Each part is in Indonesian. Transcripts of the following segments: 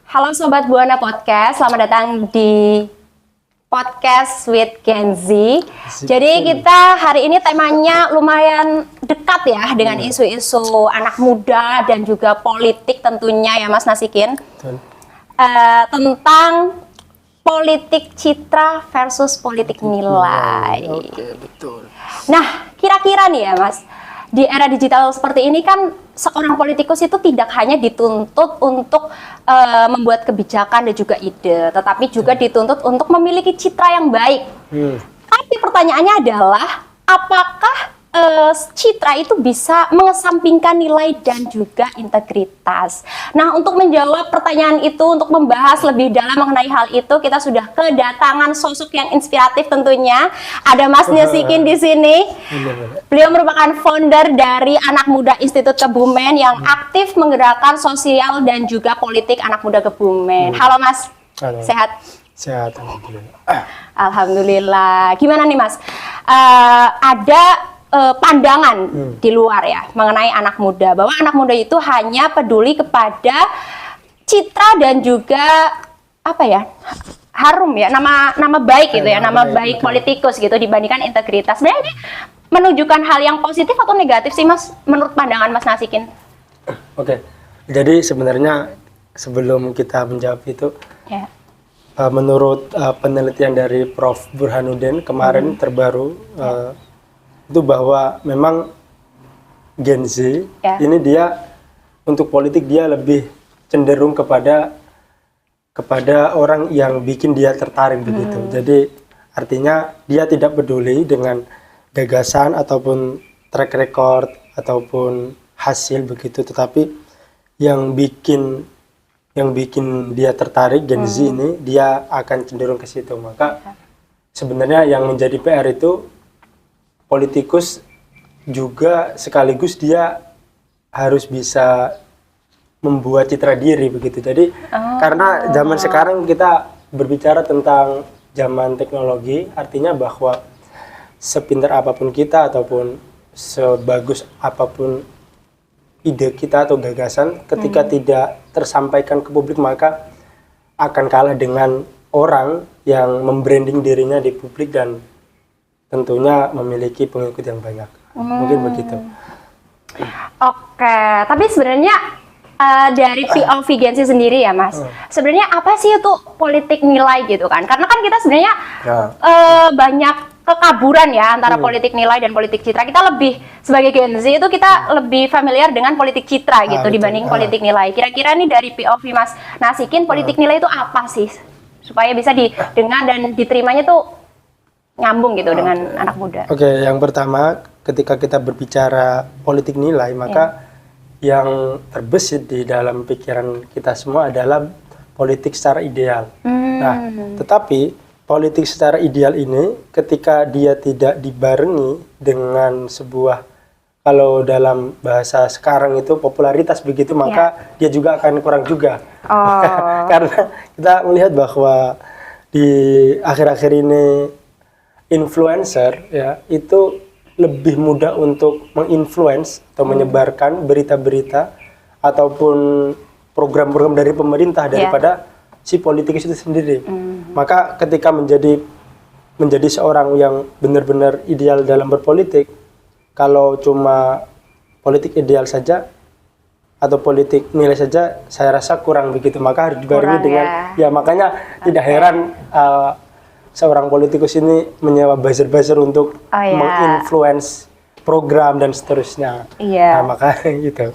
Halo Sobat Buana Podcast, selamat datang di Podcast with Gen Z. Jadi kita hari ini temanya lumayan dekat ya dengan isu-isu anak muda dan juga politik tentunya ya Mas Nasikin. Tentang politik citra versus politik nilai. Oke, betul. Nah, kira-kira nih ya Mas, di era digital seperti ini kan seorang politikus itu tidak hanya dituntut untuk membuat kebijakan dan juga ide, tetapi juga dituntut untuk memiliki citra yang baik. Tapi pertanyaannya adalah, apakah citra itu bisa mengesampingkan nilai dan juga integritas? Nah, untuk menjawab pertanyaan itu, untuk membahas lebih dalam mengenai hal itu, kita sudah kedatangan sosok yang inspiratif tentunya. Ada Mas Nasikin di sini. Beliau merupakan founder dari Anak Muda Institut Kebumen yang aktif menggerakkan sosial dan juga politik anak muda Kebumen. Halo Mas, Halo. sehat? Sehat, alhamdulillah. Alhamdulillah. Gimana nih Mas? Ada pandangan di luar ya mengenai anak muda, bahwa anak muda itu hanya peduli kepada citra dan juga apa ya, harum ya, nama baik gitu ya, nama baik politikus gitu dibandingkan integritas. Sebenarnya ini menunjukkan hal yang positif atau negatif sih Mas menurut pandangan Mas Nasikin? Oke, jadi sebenarnya sebelum kita menjawab itu, Ya. Menurut penelitian dari Prof. Burhanuddin kemarin terbaru, itu bahwa memang Gen Z ini dia untuk politik dia lebih cenderung kepada orang yang bikin dia tertarik begitu. Jadi artinya dia tidak peduli dengan gagasan ataupun track record ataupun hasil begitu, tetapi yang bikin dia tertarik Gen Z ini dia akan cenderung ke situ. Maka sebenarnya yang menjadi PR itu politikus juga sekaligus dia harus bisa membuat citra diri begitu. Jadi karena zaman sekarang kita berbicara tentang zaman teknologi, artinya bahwa sepintar apapun kita ataupun sebagus apapun ide kita atau gagasan, ketika tidak tersampaikan ke publik maka akan kalah dengan orang yang membranding dirinya di publik dan tentunya memiliki pengikut yang banyak. Mungkin begitu. Oke, tapi sebenarnya dari POV Gen Z sendiri ya Mas, sebenarnya apa sih itu politik nilai gitu kan? Karena kan kita sebenarnya banyak kekaburan ya antara politik nilai dan politik citra. Kita lebih sebagai Gen Z itu kita lebih familiar dengan politik citra gitu dibanding politik nilai. Kira-kira nih dari POV Mas Nasikin, politik nilai itu apa sih? Supaya bisa didengar dan diterimanya tuh nyambung gitu dengan anak muda. Oke, yang pertama ketika kita berbicara politik nilai, maka yang terbesit di dalam pikiran kita semua adalah politik secara ideal. Nah, tetapi politik secara ideal ini ketika dia tidak dibarengi dengan sebuah, kalau dalam bahasa sekarang itu popularitas begitu, maka dia juga akan kurang juga. Karena kita melihat bahwa di akhir-akhir ini influencer ya itu lebih mudah untuk menginfluence atau menyebarkan berita-berita ataupun program-program dari pemerintah daripada si politikus itu sendiri. Maka ketika menjadi seorang yang benar-benar ideal dalam berpolitik, kalau cuma politik ideal saja atau politik nilai saja, saya rasa kurang begitu. Maka harus dibarengi dengan makanya tidak heran seorang politikus ini menyewa buzzer-buzzer untuk menginfluence program dan seterusnya. Nah, makanya gitu.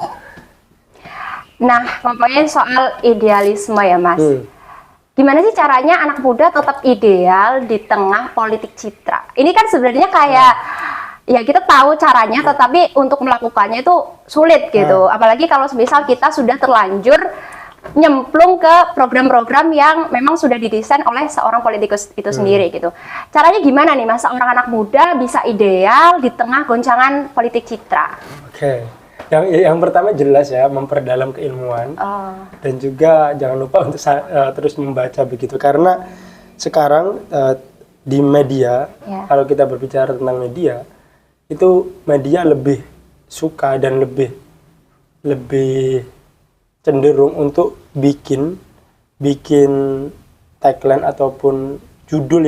Nah, ngomongin soal idealisme ya Mas. Gimana sih caranya anak muda tetap ideal di tengah politik citra? Ini kan sebenarnya kayak ya kita tahu caranya, tetapi untuk melakukannya itu sulit gitu. Apalagi kalau misal kita sudah terlanjur nyemplung ke program-program yang memang sudah didesain oleh seorang politikus itu sendiri gitu. Caranya gimana nih Mas, seorang anak muda bisa ideal di tengah goncangan politik citra? Oke, yang pertama jelas ya memperdalam keilmuan dan juga jangan lupa untuk terus membaca begitu, karena sekarang di media kalau kita berbicara tentang media itu media lebih suka dan lebih cenderung untuk bikin bikin tagline ataupun judul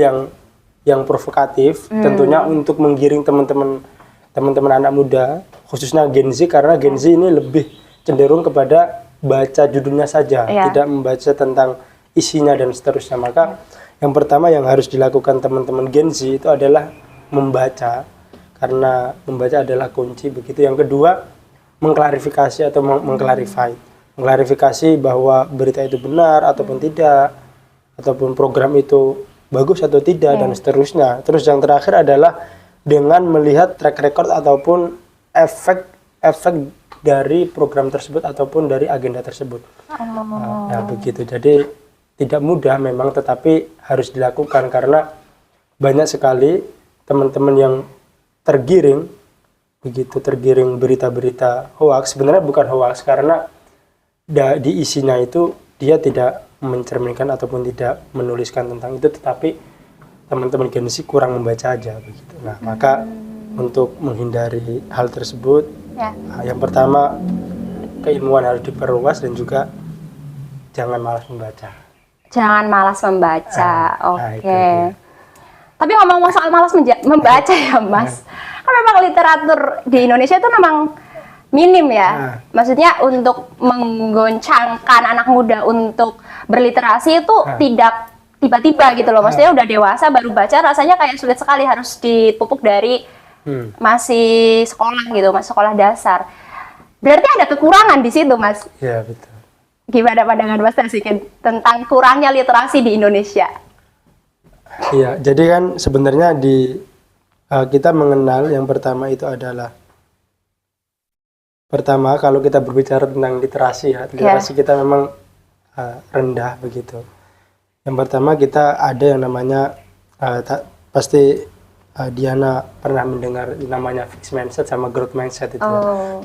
yang provokatif, tentunya untuk menggiring teman-teman anak muda, khususnya Gen Z, karena Gen Z ini lebih cenderung kepada baca judulnya saja, tidak membaca tentang isinya dan seterusnya. Maka yang pertama yang harus dilakukan teman-teman Gen Z itu adalah membaca, karena membaca adalah kunci begitu. Yang kedua, mengklarifikasi atau mengklarifikasi bahwa berita itu benar ataupun tidak, ataupun program itu bagus atau tidak, dan seterusnya. Terus yang terakhir adalah dengan melihat track record ataupun efek dari program tersebut ataupun dari agenda tersebut. Ya begitu. Jadi tidak mudah memang, tetapi harus dilakukan karena banyak sekali teman-teman yang tergiring berita-berita hoax. Sebenarnya bukan hoax karena di isinya itu dia tidak mencerminkan ataupun tidak menuliskan tentang itu, tetapi teman-teman Gen Z kurang membaca aja begitu. Nah, maka untuk menghindari hal tersebut, yang pertama keilmuan harus diperluas dan juga jangan malas membaca. Jangan malas membaca. Oke. Tapi ngomong soal malas membaca ya, Mas. Kan memang literatur di Indonesia itu memang minim ya. Maksudnya untuk menggoncangkan anak muda untuk berliterasi itu tidak tiba-tiba gitu loh. Maksudnya udah dewasa baru baca, rasanya kayak sulit sekali, harus dipupuk dari masih sekolah gitu, masih sekolah dasar. Berarti ada kekurangan di situ, Mas. Iya, betul. Gimana pandangan Mas Tasikin tentang kurangnya literasi di Indonesia? Iya, jadi kan sebenarnya kita mengenal yang pertama itu adalah kalau kita berbicara tentang literasi ya, literasi kita memang rendah begitu. Yang pertama kita ada yang namanya pasti Diana pernah mendengar namanya fixed mindset sama growth mindset itu.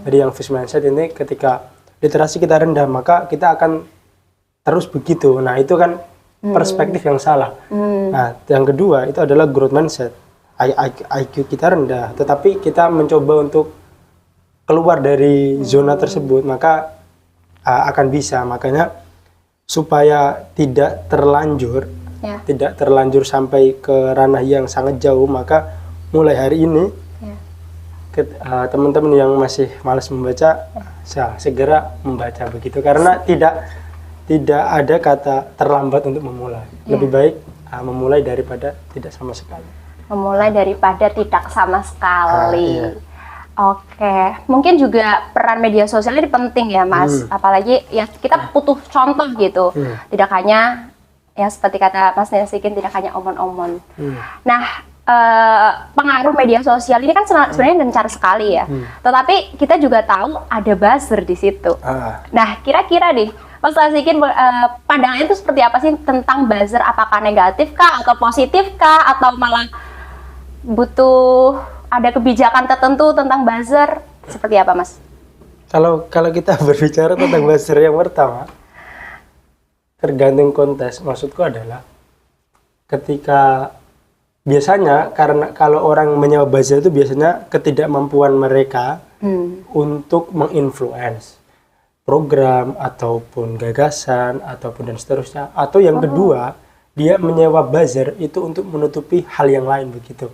Jadi yang fixed mindset ini ketika literasi kita rendah maka kita akan terus begitu. Nah itu kan perspektif yang salah. Nah yang kedua itu adalah growth mindset. IQ kita rendah, tetapi kita mencoba untuk keluar dari zona tersebut, maka akan bisa. Makanya supaya tidak terlanjur sampai ke ranah yang sangat jauh, maka mulai hari ini teman-teman yang masih malas membaca segera membaca begitu, karena tidak ada kata terlambat untuk memulai. Lebih baik memulai daripada tidak sama sekali. Memulai daripada tidak sama sekali. Oke, mungkin juga peran media sosial ini penting ya, Mas. Apalagi ya kita butuh contoh gitu. Tidak hanya ya seperti kata Mas Tasikin, tidak hanya omon-omon. Nah, pengaruh media sosial ini kan sebenarnya gencar sekali ya. Tetapi kita juga tahu ada buzzer di situ. Nah, kira-kira nih Mas Tasikin, pandangannya itu seperti apa sih tentang buzzer? Apakah negatif kah atau positif kah atau malah butuh ada kebijakan tertentu tentang buzzer? Seperti apa, Mas? Kalau kita berbicara tentang buzzer, yang pertama tergantung konteks. Maksudku adalah ketika biasanya, karena kalau orang menyewa buzzer itu biasanya ketidakmampuan mereka untuk menginfluence program ataupun gagasan ataupun dan seterusnya, atau yang kedua dia menyewa buzzer itu untuk menutupi hal yang lain begitu.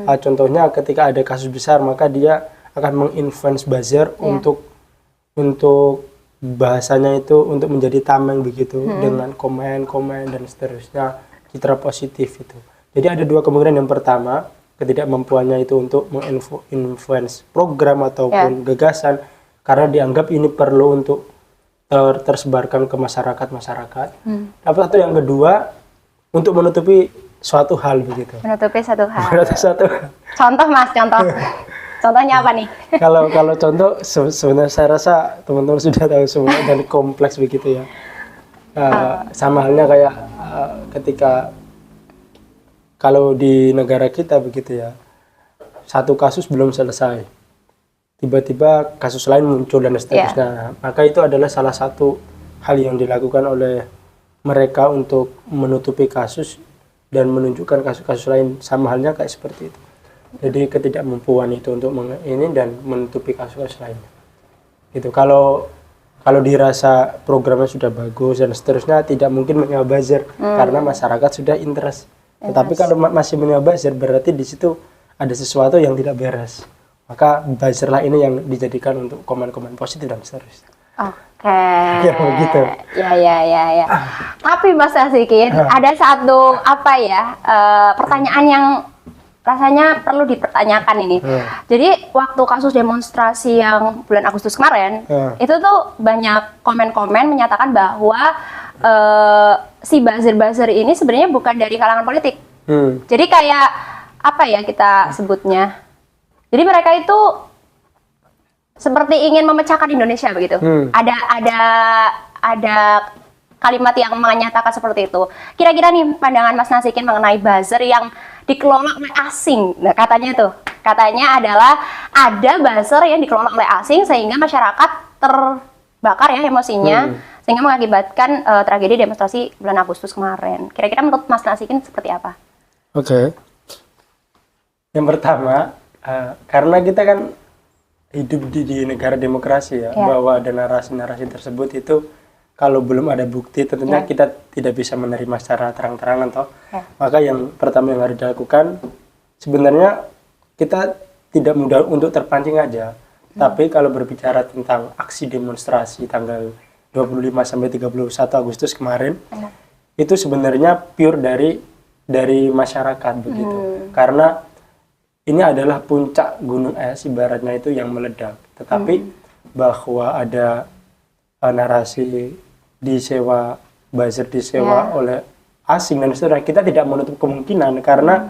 Contohnya ketika ada kasus besar maka dia akan menginfluence buzzer untuk bahasanya itu untuk menjadi tameng begitu, dengan komen dan seterusnya, citra positif itu. Jadi ada dua kemungkinan. Yang pertama, ketidakmampuannya itu untuk menginfluence program ataupun gagasan karena dianggap ini perlu untuk tersebarkan ke masyarakat. Tapi atau yang kedua, untuk menutupi suatu hal begitu. Menutupi satu hal. Contoh, Mas, contoh. Contohnya apa nih? Kalau contoh sebenarnya saya rasa teman-teman sudah tahu semua dan kompleks begitu ya. Sama halnya kayak ketika kalau di negara kita begitu ya, satu kasus belum selesai, tiba-tiba kasus lain muncul dan seterusnya. Maka itu adalah salah satu hal yang dilakukan oleh mereka untuk menutupi kasus dan menunjukkan kasus-kasus lain, sama halnya kayak seperti itu. Jadi ketidakmampuan itu untuk ini dan menutupi kasus-kasus lain. Gitu. Kalau kalau dirasa programnya sudah bagus dan seterusnya tidak mungkin mengebazir karena masyarakat sudah interest. Tetapi kalau masih mengebazir berarti di situ ada sesuatu yang tidak beres. Maka buzzerlah ini yang dijadikan untuk komen-komen positif dan seterusnya. Oke. Ya begitu. Ya. Tapi Mas Nasikin, ada satu pertanyaan yang rasanya perlu dipertanyakan ini. Jadi waktu kasus demonstrasi yang bulan Agustus kemarin, itu tuh banyak komen-komen menyatakan bahwa si buzzer-buzzer ini sebenarnya bukan dari kalangan politik. Jadi kayak apa ya kita sebutnya? Jadi mereka itu seperti ingin memecahkan Indonesia begitu. Ada kalimat yang menyatakan seperti itu. Kira-kira nih pandangan Mas Nasikin mengenai buzzer yang dikelola oleh asing. Nah, katanya adalah ada buzzer yang dikelola oleh asing sehingga masyarakat terbakar ya emosinya sehingga mengakibatkan tragedi demonstrasi bulan Agustus kemarin. Kira-kira menurut Mas Nasikin seperti apa? Oke. Yang pertama, karena kita kan hidup di negara demokrasi ya, bahwa ada narasi-narasi tersebut itu kalau belum ada bukti tentunya kita tidak bisa menerima secara terang-terangan toh. Maka yang pertama yang harus dilakukan sebenarnya kita tidak mudah untuk terpancing aja. Tapi kalau berbicara tentang aksi demonstrasi tanggal 25 sampai 31 Agustus kemarin itu sebenarnya pure dari masyarakat begitu. Karena ini adalah puncak gunung es ibaratnya itu yang meledak. Tetapi bahwa ada narasi disewa, buzzer disewa oleh asing dan seterusnya, kita tidak menutup kemungkinan karena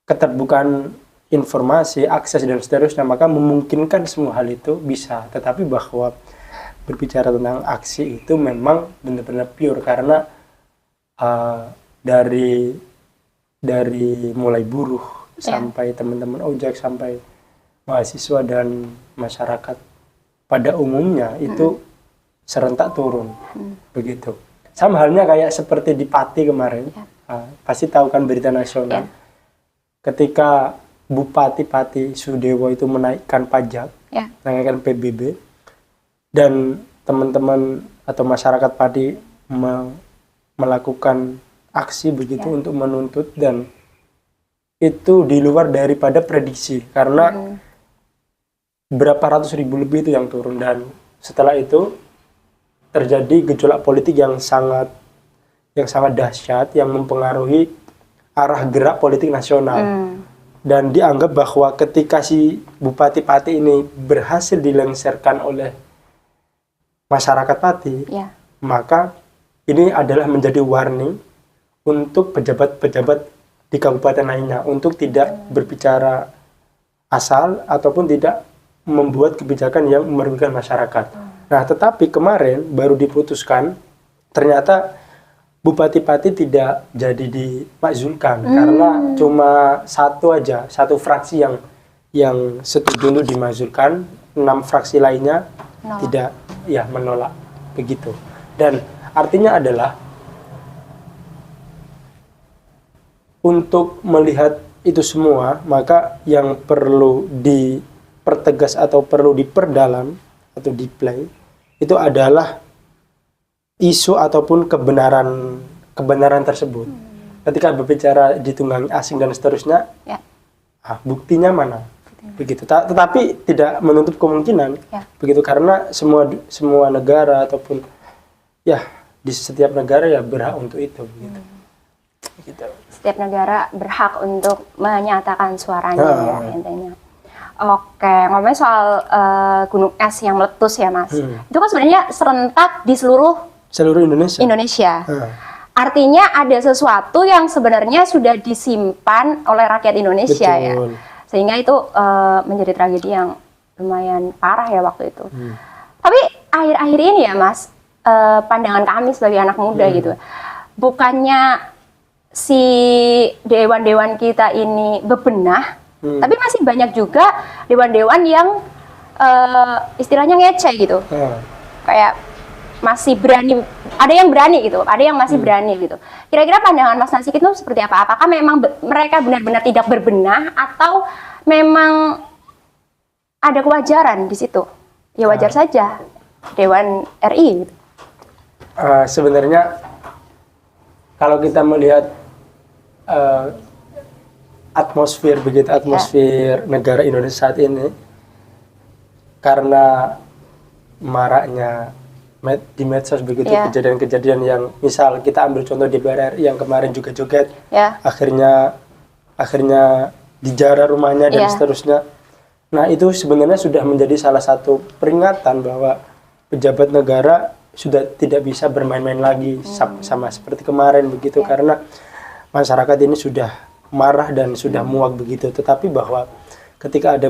keterbukaan informasi, akses dan seterusnya, maka memungkinkan semua hal itu bisa. Tetapi bahwa berbicara tentang aksi itu memang benar-benar pure karena dari mulai buruh sampai teman-teman ojek sampai mahasiswa dan masyarakat pada umumnya itu serentak turun begitu. Sama halnya kayak seperti di Pati kemarin, pasti tahu kan berita nasional. Ketika Bupati Pati Sudewo itu menaikkan pajak, menaikkan PBB, dan teman-teman atau masyarakat Pati melakukan aksi begitu untuk menuntut, dan itu di luar daripada prediksi karena berapa ratus ribu lebih itu yang turun, dan setelah itu terjadi gejolak politik yang sangat dahsyat yang mempengaruhi arah gerak politik nasional. Dan dianggap bahwa ketika si Bupati Pati ini berhasil dilengsarkan oleh masyarakat Pati, maka ini adalah menjadi warning untuk pejabat-pejabat di kabupaten lainnya untuk tidak berbicara asal ataupun tidak membuat kebijakan yang merugikan masyarakat. Nah, tetapi kemarin baru diputuskan ternyata Bupati Pati tidak jadi dimakzulkan karena cuma satu fraksi yang setuju untuk dimakzulkan, 6 fraksi lainnya tidak menolak begitu. Dan artinya adalah untuk melihat itu semua, maka yang perlu dipertegas atau perlu diperdalam atau di-play itu adalah isu ataupun kebenaran tersebut. Ketika berbicara ditunggangi asing dan seterusnya, buktinya mana? Begitu. Tetapi tidak menutup kemungkinan begitu, karena semua negara ataupun di setiap negara berhak untuk itu begitu. Gitu. Setiap negara berhak untuk menyatakan suaranya intinya. Oke, ngomongin soal gunung es yang meletus ya Mas. Itu kan sebenarnya serentak di seluruh Indonesia. Artinya ada sesuatu yang sebenarnya sudah disimpan oleh rakyat Indonesia. Betul. Sehingga itu menjadi tragedi yang lumayan parah ya waktu itu. Tapi akhir-akhir ini ya Mas, pandangan kami sebagai anak muda gitu, bukannya si dewan-dewan kita ini bebenah, tapi masih banyak juga dewan-dewan yang istilahnya ngece gitu, kayak masih berani, ada yang berani gitu, ada yang masih berani gitu. Kira-kira pandangan Mas Nasikin itu seperti apa? Apakah memang mereka benar-benar tidak berbenah atau memang ada kewajaran di situ? Ya wajar saja. Dewan RI? Sebenarnya kalau kita melihat atmosfer negara Indonesia saat ini, karena maraknya di medsos begitu kejadian-kejadian yang misal kita ambil contoh di DPR yang kemarin juga joget, akhirnya dijarah rumahnya dan seterusnya. Nah itu sebenarnya sudah menjadi salah satu peringatan bahwa pejabat negara sudah tidak bisa bermain-main lagi sama seperti kemarin begitu, karena masyarakat ini sudah marah dan sudah muak begitu. Tetapi bahwa ketika ada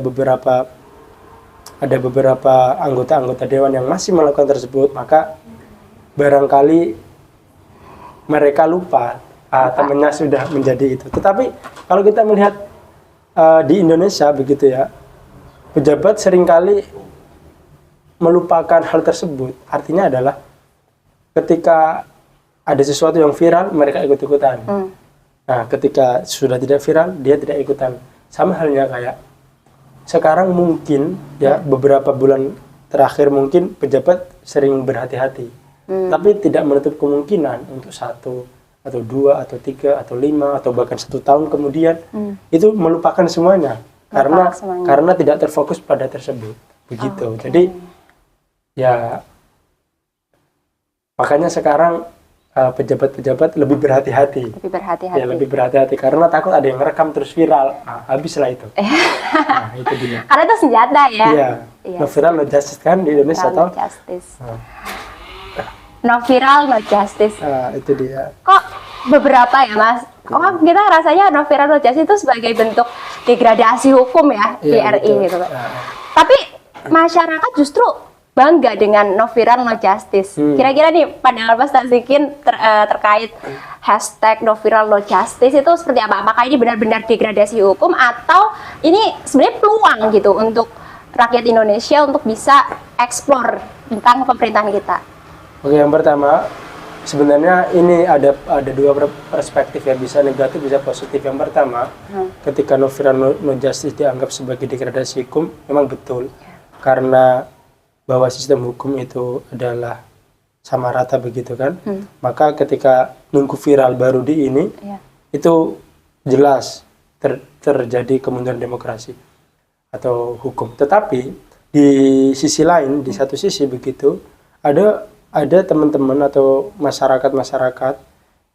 beberapa anggota-anggota dewan yang masih melakukan tersebut, maka barangkali mereka lupa temannya sudah menjadi itu. Tetapi kalau kita melihat di Indonesia begitu ya, pejabat seringkali melupakan hal tersebut. Artinya adalah ketika ada sesuatu yang viral, mereka ikut-ikutan. Nah, ketika sudah tidak viral, dia tidak ikutan. Sama halnya kayak sekarang mungkin ya beberapa bulan terakhir mungkin pejabat sering berhati-hati. Tapi tidak menutup kemungkinan untuk 1 atau 2 atau 3 atau 5 atau bahkan 1 tahun kemudian itu melupakan semuanya karena tidak terfokus pada tersebut. Begitu. Jadi ya makanya sekarang pejabat-pejabat lebih berhati-hati. Lebih berhati-hati karena takut ada yang rekam terus viral. Habislah itu. Nah, itu dia. Karena itu senjata ya. Iya. No viral no justice kan di Indonesia toh. No viral no justice. Itu dia. Kok beberapa ya Mas? Kok kita rasanya no viral no justice itu sebagai bentuk degradasi hukum ya di RI gitu. Tapi masyarakat justru bangga dengan no viral no justice. Kira-kira nih pandangan Mas Tazikin terkait hashtag no viral no justice itu seperti apa? Apakah ini benar-benar degradasi hukum atau ini sebenarnya peluang gitu untuk rakyat Indonesia untuk bisa eksplor tentang pemerintahan kita? Oke, yang pertama sebenarnya ini ada 2 perspektif ya, bisa negatif bisa positif. Yang pertama, ketika no viral no justice dianggap sebagai degradasi hukum, memang betul karena bahwa sistem hukum itu adalah sama rata begitu kan, maka ketika nunggu viral baru di ini itu jelas terjadi kemunduran demokrasi atau hukum. Tetapi di sisi lain, di satu sisi begitu ada teman-teman atau masyarakat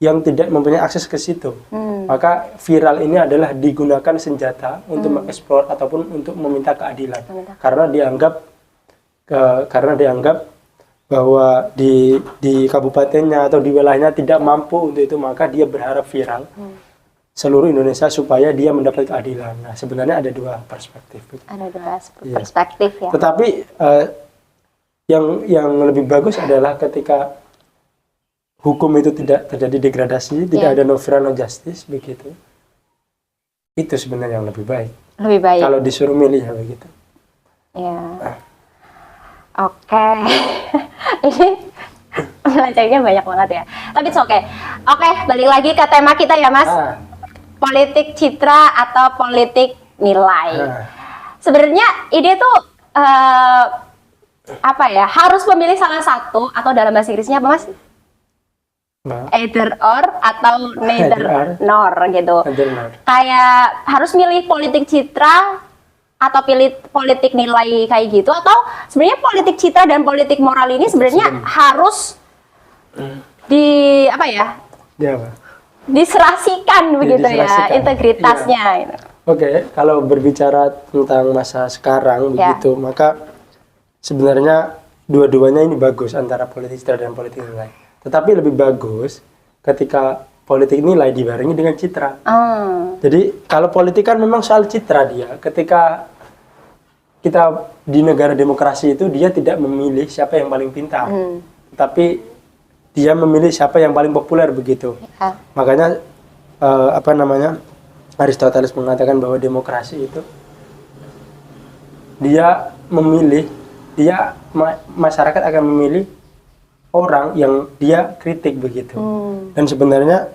yang tidak mempunyai akses ke situ, maka viral ini adalah digunakan senjata untuk mengeksplor ataupun untuk meminta keadilan karena dianggap bahwa di kabupatennya atau di wilayahnya tidak mampu untuk itu, maka dia berharap viral seluruh Indonesia supaya dia mendapat keadilan. Nah, sebenarnya ada 2 perspektif. Ada 2 perspektif ya. Tetapi yang lebih bagus adalah ketika hukum itu tidak terjadi degradasi, tidak ada no viral no justice begitu. Itu sebenarnya yang lebih baik. Lebih baik. Kalau disuruh milih ya begitu. Ya. Oke. Ini melencengnya banyak banget ya. Tapi oke. Oke, balik lagi ke tema kita ya, Mas. Politik citra atau politik nilai. Sebenarnya ini tuh apa ya? Harus memilih salah satu atau dalam bahasa Inggrisnya apa, Mas? Either or atau neither nor gitu. Kayak harus milih politik citra atau pilih politik nilai kayak gitu, atau sebenarnya politik citra dan politik moral ini sebenarnya harus diserasikan begitu ya, integritasnya. Gitu. Oke, kalau berbicara tentang masa sekarang begitu, maka sebenarnya dua-duanya ini bagus antara politik citra dan politik nilai. Tetapi lebih bagus ketika politik nilai dibarengi dengan citra. Jadi kalau politik kan memang soal citra dia. Ketika kita di negara demokrasi itu dia tidak memilih siapa yang paling pintar, tapi dia memilih siapa yang paling populer begitu. Makanya Aristoteles mengatakan bahwa demokrasi itu dia memilih, masyarakat akan memilih orang yang dia kritik begitu. Dan sebenarnya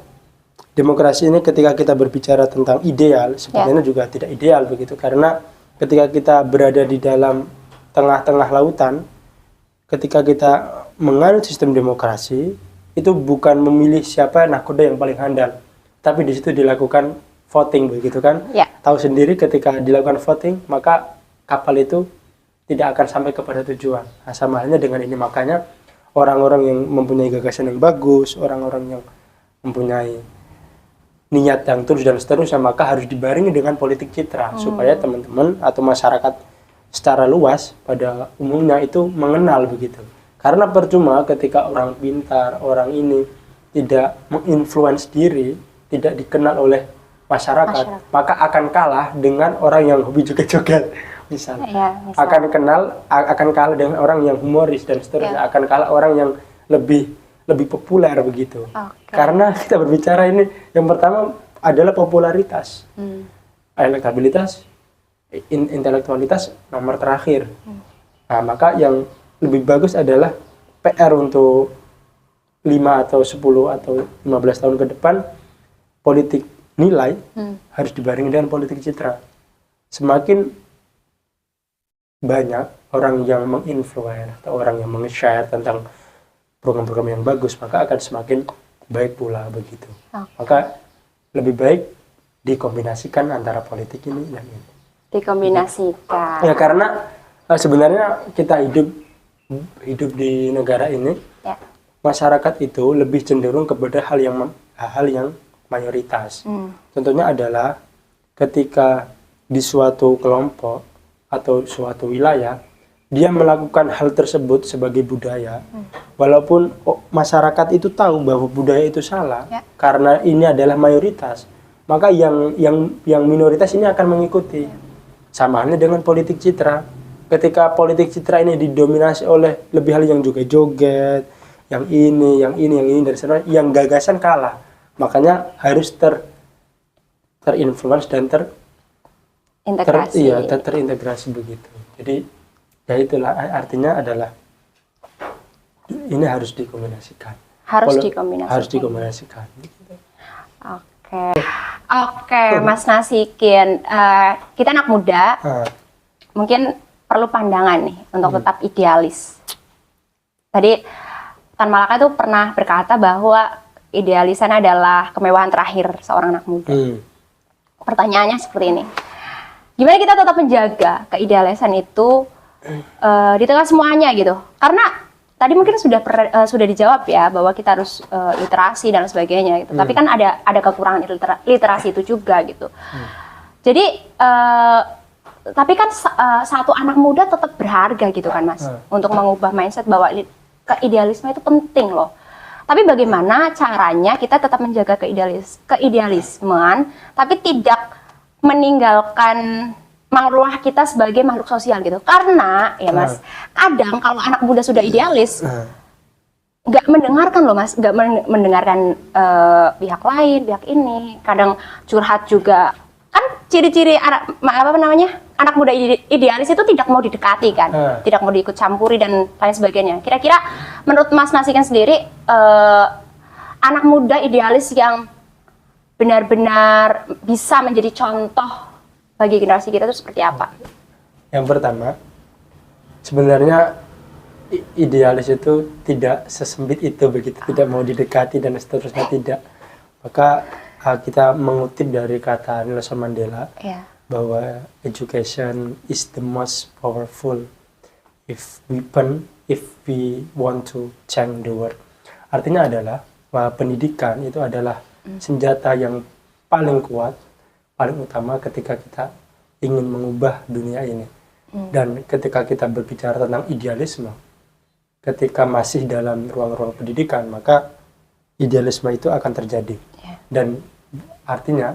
demokrasi ini ketika kita berbicara tentang ideal, sebenarnya juga tidak ideal begitu, karena ketika kita berada di dalam tengah-tengah lautan, ketika kita menganut sistem demokrasi itu bukan memilih siapa nahkoda yang paling handal, tapi di situ dilakukan voting begitu kan. Ya. Tahu sendiri ketika dilakukan voting maka kapal itu tidak akan sampai kepada tujuan. Nah, sama halnya dengan ini, makanya orang-orang yang mempunyai gagasan yang bagus, orang-orang yang mempunyai niat yang tulus dan seterusnya, maka harus dibarengi dengan politik citra supaya teman-teman atau masyarakat secara luas pada umumnya itu mengenal begitu. Karena percuma ketika orang pintar, orang ini tidak menginfluence diri, tidak dikenal oleh masyarakat, maka akan kalah dengan orang yang hobi joget-joget misalnya. Ya, akan kalah dengan orang yang humoris dan seterusnya, akan kalah orang yang lebih populer begitu. Karena kita berbicara ini yang pertama adalah popularitas, elektabilitas, intelektualitas nomor terakhir. Nah, maka yang lebih bagus adalah PR untuk 5 atau 10 atau 15 tahun ke depan, politik nilai harus dibarengi dengan politik citra. Semakin banyak orang yang menginfluence atau orang yang meng-share tentang program-program yang bagus, maka akan semakin baik pula begitu. Maka lebih baik dikombinasikan antara politik ini dan ini. Dikombinasikan. Ya, karena sebenarnya kita hidup di negara ini, masyarakat itu lebih cenderung kepada hal yang mayoritas. Contohnya adalah ketika di suatu kelompok atau suatu wilayah dia melakukan hal tersebut sebagai budaya, walaupun masyarakat itu tahu bahwa budaya itu salah, karena ini adalah mayoritas, maka yang minoritas ini akan mengikuti. Sama halnya dengan politik citra. Ketika politik citra ini didominasi oleh lebih hal yang juga joget, yang ini dan sebagainya, yang gagasan kalah, makanya harus terinfluence dan terintegrasi begitu. Jadi ya itulah artinya adalah ini harus dikombinasikan. Harus dikombinasikan. Oke, Mas Nasikin, kita anak muda, mungkin perlu pandangan nih untuk tetap idealis. Tadi Tan Malaka itu pernah berkata bahwa idealisan adalah kemewahan terakhir seorang anak muda. Pertanyaannya seperti ini. Gimana kita tetap menjaga keidealisan itu di tengah semuanya gitu? Karena tadi mungkin sudah dijawab ya bahwa kita harus literasi dan sebagainya gitu. Tapi kan ada kekurangan literasi itu juga gitu. Jadi tapi kan satu anak muda tetap berharga gitu kan Mas, untuk mengubah mindset bahwa keidealisme itu penting loh. Tapi bagaimana caranya kita tetap menjaga keidealismen tapi tidak meninggalkan maruah kita sebagai makhluk sosial gitu. Karena ya Mas, kadang kalau anak muda sudah idealis nggak mendengarkan loh Mas, nggak mendengarkan pihak lain, pihak ini. Kadang curhat juga. Kan ciri-ciri anak muda idealis itu tidak mau didekati kan, tidak mau diikut campuri dan lain sebagainya. Kira-kira menurut Mas Nasikin sendiri, anak muda idealis yang benar-benar bisa menjadi contoh bagi generasi kita itu seperti apa? Yang pertama, sebenarnya idealis itu tidak sesempit itu begitu, tidak mau didekati dan seterusnya, tidak. Maka kita mengutip dari kata Nelson Mandela bahwa education is the most powerful weapon if we want to change the world. Artinya adalah bahwa pendidikan itu adalah senjata yang paling kuat, paling utama ketika kita ingin mengubah dunia ini. Dan ketika kita berbicara tentang idealisme, ketika masih dalam ruang-ruang pendidikan, maka idealisme itu akan terjadi. Dan artinya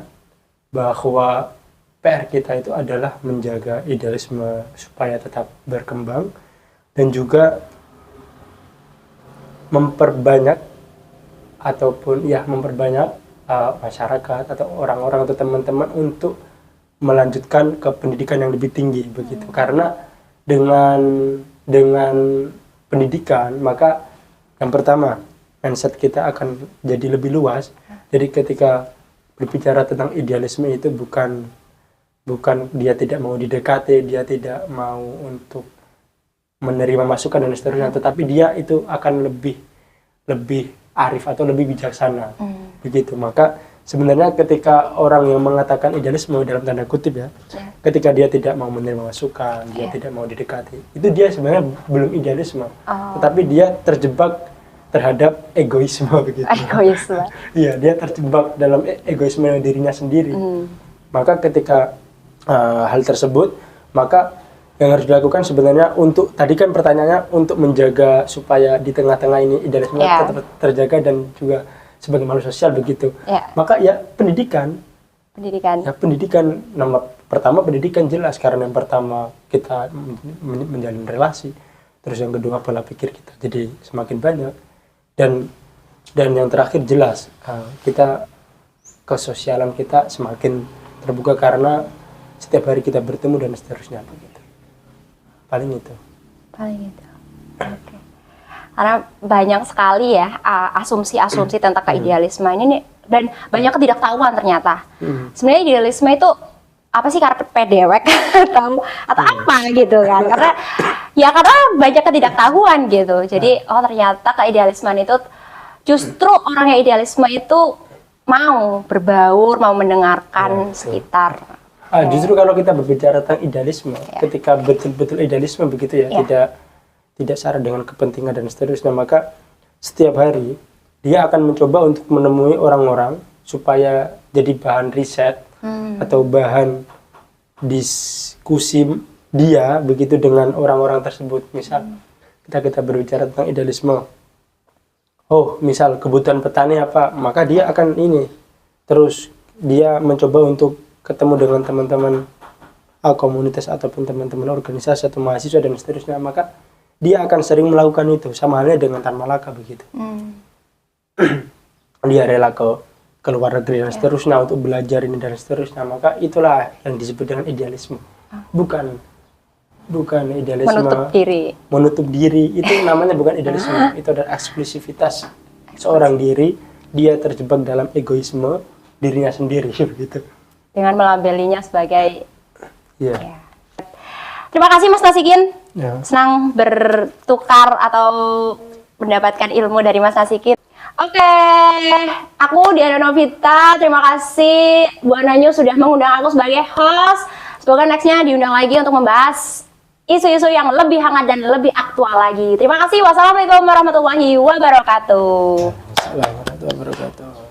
bahwa PR kita itu adalah menjaga idealisme supaya tetap berkembang dan juga memperbanyak masyarakat atau orang-orang atau teman-teman untuk melanjutkan ke pendidikan yang lebih tinggi begitu. Karena dengan pendidikan maka yang pertama mindset kita akan jadi lebih luas. Jadi ketika berbicara tentang idealisme itu bukan dia tidak mau didekati, dia tidak mau untuk menerima masukan dan seterusnya, tetapi dia itu akan lebih arif atau lebih bijaksana. Begitu. Maka sebenarnya ketika orang yang mengatakan idealisme dalam tanda kutip ya, ketika dia tidak mau menerima masukan, dia tidak mau didekati, itu dia sebenarnya belum idealisme, tetapi dia terjebak terhadap egoisme begitu. Egoisme. Iya, dia terjebak dalam egoisme dirinya sendiri. Maka ketika hal tersebut, maka yang harus dilakukan sebenarnya untuk, tadi kan pertanyaannya untuk menjaga supaya di tengah-tengah ini idealisme tetap terjaga dan juga sebagai makhluk sosial begitu. Maka ya pendidikan. Ya pendidikan, nomor pertama pendidikan jelas, karena yang pertama kita menjalin relasi, terus yang kedua pola pikir kita jadi semakin banyak, dan yang terakhir jelas kita kesosialan kita semakin terbuka karena setiap hari kita bertemu dan seterusnya begitu. Paling itu. Oke. Karena banyak sekali ya asumsi-asumsi tentang keidealisme ini nih, dan banyak ketidaktahuan ternyata. Sebenarnya idealisme itu apa sih, karpet dewek atau apa gitu kan? Karena banyak ketidaktahuan gitu. Jadi ternyata keidealisme itu justru orang yang idealisme itu mau berbaur, mau mendengarkan sekitar. Justru kalau kita berbicara tentang idealisme, ketika betul-betul idealisme begitu ya, tidak syarat dengan kepentingan dan seterusnya, maka setiap hari dia akan mencoba untuk menemui orang-orang supaya jadi bahan riset atau bahan diskusi dia begitu dengan orang-orang tersebut. Misal kita berbicara tentang idealisme, misal kebutuhan petani apa, maka dia akan terus dia mencoba untuk ketemu dengan teman-teman komunitas ataupun teman-teman organisasi atau mahasiswa dan seterusnya, maka dia akan sering melakukan itu. Sama halnya dengan Tan Malaka begitu. Dia rela ke luar negeri dan seterusnya untuk belajar ini dan seterusnya, maka itulah yang disebut dengan idealisme. Bukan idealisme menutup diri itu namanya bukan idealisme. Itu adalah eksklusivitas seorang diri, dia terjebak dalam egoisme dirinya sendiri begitu, dengan melabelinya sebagai Terima kasih Mas Nasikin. Senang bertukar atau mendapatkan ilmu dari Mas Nasikin. Oke, aku Diana Novita. Terima kasih Bu Ananyo sudah mengundang aku sebagai host. Semoga nextnya diundang lagi untuk membahas isu-isu yang lebih hangat dan lebih aktual lagi. Terima kasih. Wassalamualaikum warahmatullahi wabarakatuh. Assalamualaikum warahmatullahi wabarakatuh.